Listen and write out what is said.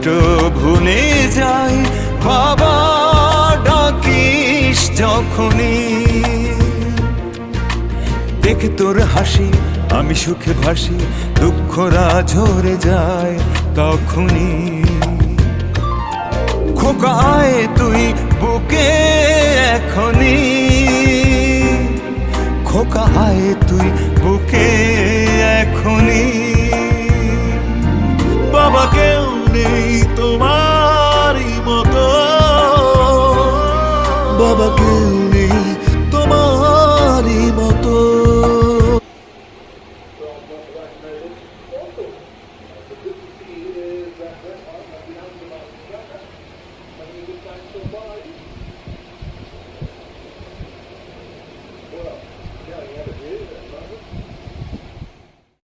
কষ্ট ভুলে যাই বাবা ডাকিস যখনই। দেখে তোর হাসি আমি সুখে ভাসি, দুঃখরা ঝরে যায় তখনই। খোকায় তুই বুকে এখনই, খোকায় তুই বুকে এখনই। বাবা কেউ নেই তোমারই মতো, বাবা কেউ